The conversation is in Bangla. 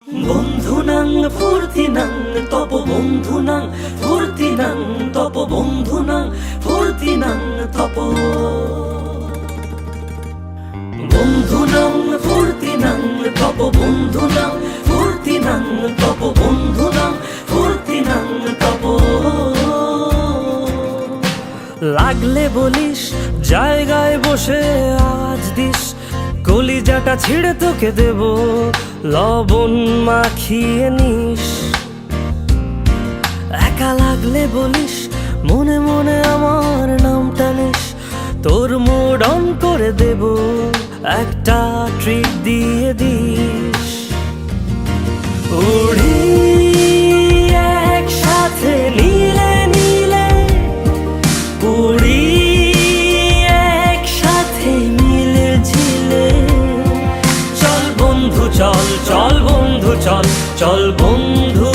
বন্ধুনাং ফুর্তিনাং তপ বন্ধুনাং ফুর্তিনাং তপ বন্ধুনাং ফুর্তিনাং তপ বন্ধুনাং ফুর্তিনাং তপ বন্ধুনাং ফুর্তিনাং তপ বন্ধুনাং ফুর্তিনাং তপ। লাগলে বলিস জায়গায় বসে আওয়াজ দিস, কলিজাটা ছিঁড়ে তোকে দেব লবণ মাখিয়ে নিস। একা লাগলে বলিস মনে মনে আমার নামটা নিস, তোর মুড অন করে দেব একটা ট্রিট দিয়ে দিস। উড়ি একসাথে নীলে নীলে, উড়ি একসাথে মিলে ঝিলে। চল বন্ধু চল, চল বন্ধু চল, চল বন্ধু